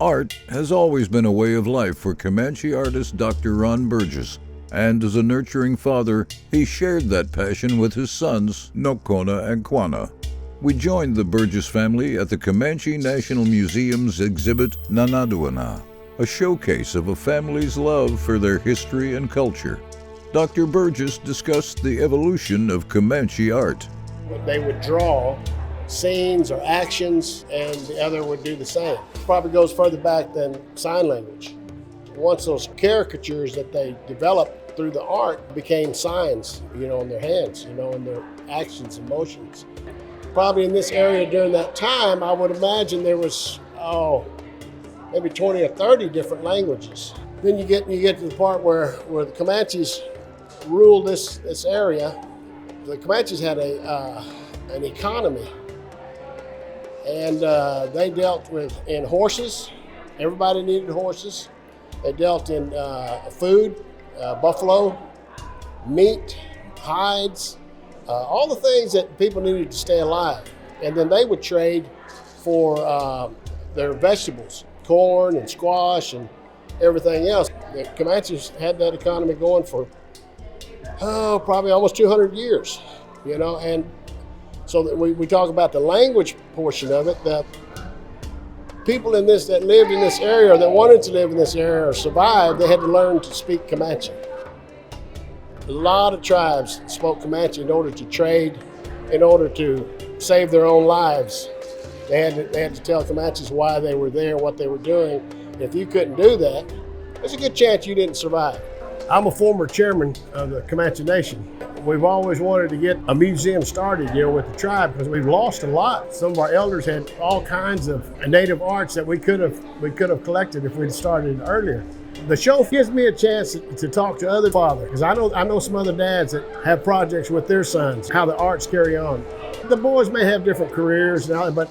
Art has always been a way of life for Comanche artist Dr. Ron Burgess, and as a nurturing father, he shared that passion with his sons, Nocona and Quanah. We joined the Burgess family at the Comanche National Museum's exhibit Nanahtuanuu, a showcase of a family's love for their history and culture. Dr. Burgess discussed the evolution of Comanche art. They would draw scenes or actions, and the other would do the same. Probably goes further back than sign language. Once those caricatures that they developed through the art became signs, in their hands, in their actions and motions. Probably in this area during that time, I would imagine there was, maybe 20 or 30 different languages. Then you get to the part where the Comanches ruled this area. The Comanches had an economy, and they dealt in horses. Everybody needed horses. They dealt in food, buffalo, meat, hides, all the things that people needed to stay alive. And then they would trade for their vegetables, corn and squash and everything else. The Comanches had that economy going for probably almost 200 years, and so that we talk about the language portion of it. The people that lived in this area, or that wanted to live in this area or survive, they had to learn to speak Comanche. A lot of tribes spoke Comanche in order to trade, in order to save their own lives. They had to tell Comanches why they were there, what they were doing. If you couldn't do that, there's a good chance you didn't survive. I'm a former chairman of the Comanche Nation. We've always wanted to get a museum started, with the tribe, because we've lost a lot. Some of our elders had all kinds of native arts that we could have collected if we'd started earlier. The show gives me a chance to talk to other fathers, because I know some other dads that have projects with their sons, how the arts carry on. The boys may have different careers now, but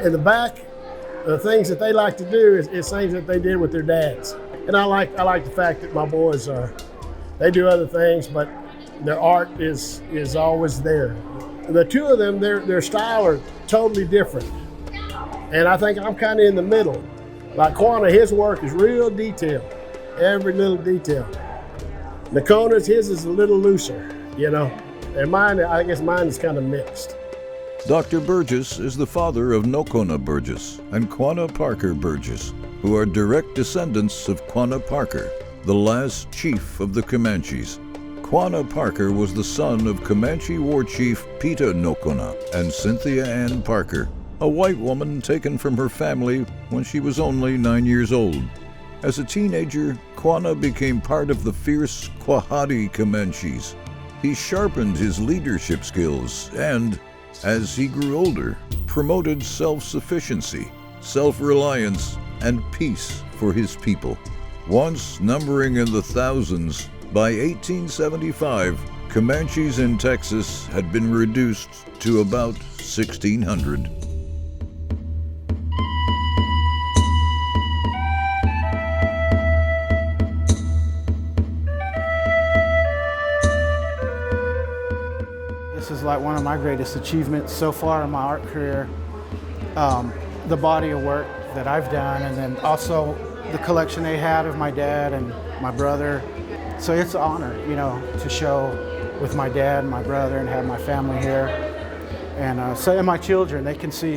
in the back, the things that they like to do is things that they did with their dads. And I like the fact that my boys they do other things, but their art is always there. The two of them, their style are totally different. And I think I'm kind of in the middle. Like Quanah, his work is real detailed, every little detail. Nocona's, his is a little looser, And mine, I guess mine is kind of mixed. Dr. Burgess is the father of Nocona Burgess and Quanah Parker Burgess, who are direct descendants of Quanah Parker, the last chief of the Comanches. Quanah Parker was the son of Comanche war chief Peter Nocona and Cynthia Ann Parker, a white woman taken from her family when she was only 9 years old. As a teenager, Quanah became part of the fierce Quahati Comanches. He sharpened his leadership skills and, as he grew older, promoted self-sufficiency, self-reliance, and peace for his people. Once numbering in the thousands, by 1875, Comanches in Texas had been reduced to about 1,600. This is like one of my greatest achievements so far in my art career. The body of work that I've done, and then also the collection they had of my dad and my brother. So it's an honor, to show with my dad and my brother and have my family here. And and my children, they can see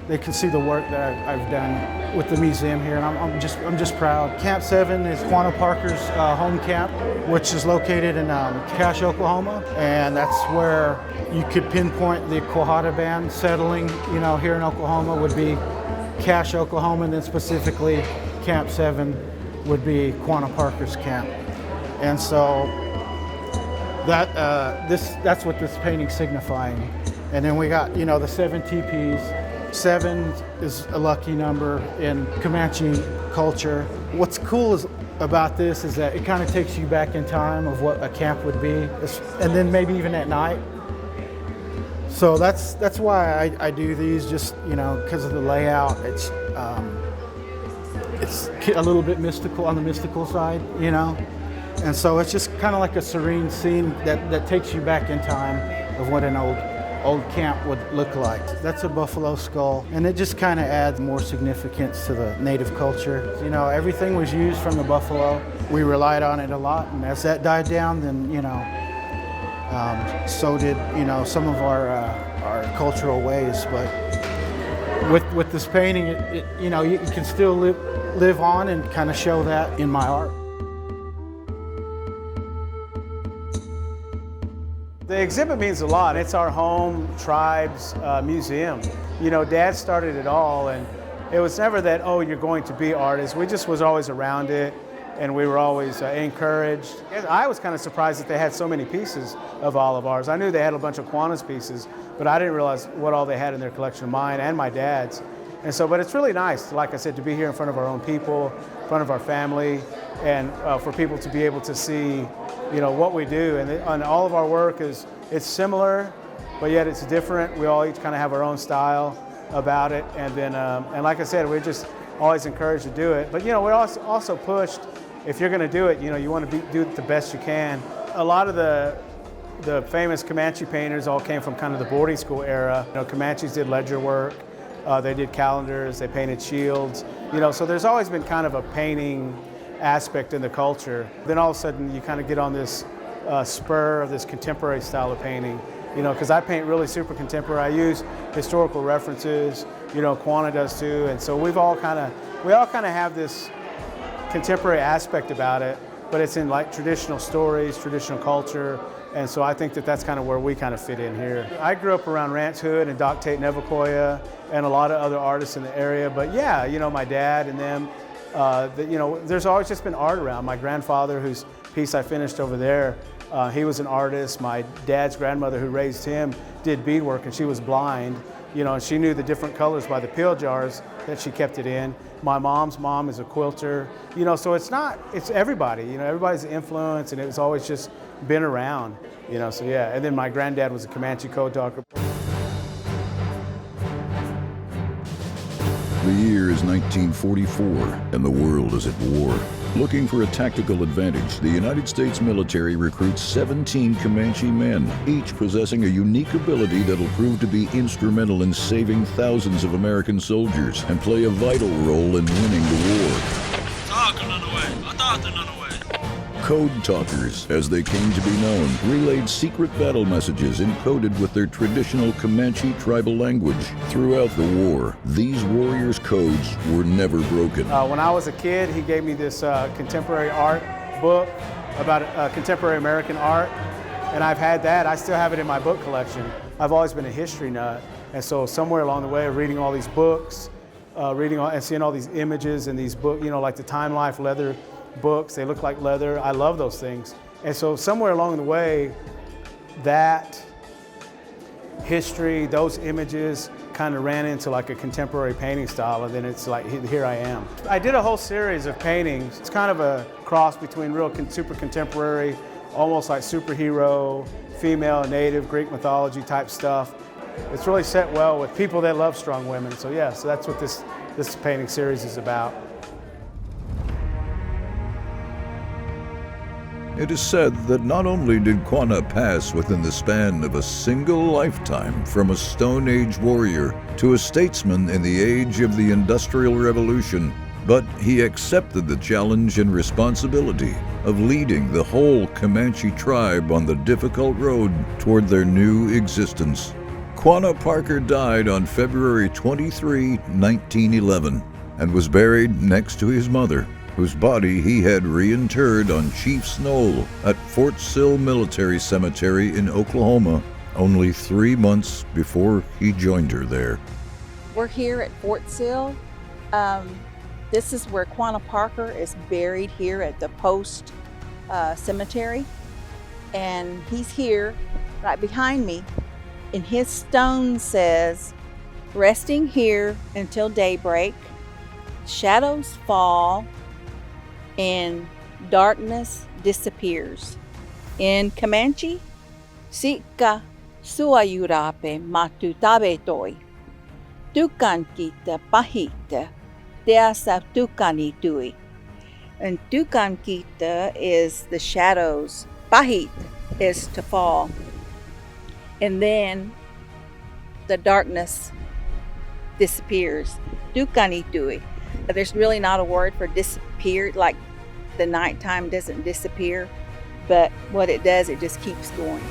the work that I've done with the museum here, and I'm just proud. Camp 7 is Quanah Parker's home camp, which is located in Cache, Oklahoma, and that's where you could pinpoint the Quahada band settling, here in Oklahoma would be Cache, Oklahoma, and then specifically Camp 7 would be Quanah Parker's camp. And so that's what this painting's signifying. And then we got, the 7 teepees. 7 is a lucky number in Comanche culture. What's cool about this is that it kind of takes you back in time of what a camp would be, and then maybe even at night. So that's why I do these, just because of the layout. It's a little bit mystical on the mystical side, And so it's just kind of like a serene scene that takes you back in time of what an old camp would look like. That's a buffalo skull, and it just kind of adds more significance to the native culture. You know, everything was used from the buffalo. We relied on it a lot, and as that died down, then, you know, so did, you know, some of our cultural ways. But with this painting, you know, you can still live on and kind of show that in my art. The exhibit means a lot. It's our home tribe's museum. You know, Dad started it all, and it was never that, oh, you're going to be artists. We just was always around it, and we were always encouraged. I was kind of surprised that they had so many pieces of all of ours. I knew they had a bunch of Quanah's pieces, but I didn't realize what all they had in their collection of mine and my dad's. And so, but it's really nice, like I said, to be here in front of our own people, in front of our family, and for people to be able to see, you know, what we do. And all of our work it's similar, but yet it's different. We all each kind of have our own style about it. And then, and like I said, we're just always encouraged to do it. But, you know, we're also pushed, if you're going to do it, you know, you want to do it the best you can. A lot of the famous Comanche painters all came from kind of the boarding school era. You know, Comanches did ledger work. They did calendars, they painted shields, you know, so there's always been kind of a painting aspect in the culture. Then all of a sudden you kind of get on this spur of this contemporary style of painting, you know, because I paint really super contemporary. I use historical references, you know, Quanah does too, and so we all kind of have this contemporary aspect about it, but it's in like traditional stories, traditional culture. And so I think that that's kind of where we kind of fit in here. I grew up around Ranch Hood and Doc Tate Nevacoya and a lot of other artists in the area. But yeah, you know, my dad and them, you know, there's always just been art around. My grandfather, whose piece I finished over there, he was an artist. My dad's grandmother, who raised him, did beadwork, and she was blind. You know, and she knew the different colors by the pill jars that she kept it in. My mom's mom is a quilter. You know, so it's everybody. You know, everybody's an influence, and it's always just been around, you know, so yeah. And then my granddad was a Comanche code talker. The year is 1944, and the world is at war. Looking for a tactical advantage, the United States military recruits 17 Comanche men, each possessing a unique ability that'll prove to be instrumental in saving thousands of American soldiers and play a vital role in winning the war. Code talkers, as they came to be known, relayed secret battle messages encoded with their traditional Comanche tribal language. Throughout the war, these warriors' codes were never broken. When I was a kid, he gave me this contemporary art book about contemporary American art, and I've had that. I still have it in my book collection. I've always been a history nut, and so somewhere along the way, reading all these books, and seeing all these images and these books, you know, like the Time Life leather books, they look like leather. I love those things. And so somewhere along the way, that history, those images kind of ran into like a contemporary painting style, and then it's like, here I am. I did a whole series of paintings. It's kind of a cross between real super contemporary, almost like superhero, female, native, Greek mythology type stuff. It's really set well with people that love strong women. So yeah, so that's what this painting series is about. It is said that not only did Quanah pass within the span of a single lifetime from a Stone Age warrior to a statesman in the age of the Industrial Revolution, but he accepted the challenge and responsibility of leading the whole Comanche tribe on the difficult road toward their new existence. Quanah Parker died on February 23, 1911, and was buried next to his mother, whose body he had reinterred on Chief's Knoll at Fort Sill Military Cemetery in Oklahoma only 3 months before he joined her there. We're here at Fort Sill. This is where Quanah Parker is buried, here at the Post Cemetery. And he's here right behind me. And his stone says, "Resting here until daybreak, shadows fall, and darkness disappears." In Comanche, "Sika suayurape matu tabetoi, tukan kita pahita, deasa tukani tui." And tukan kita is the shadows, pahit is to fall. And then the darkness disappears. Nanahtuanuu. There's really not a word for disappear, like the nighttime doesn't disappear, but what it does, it just keeps going.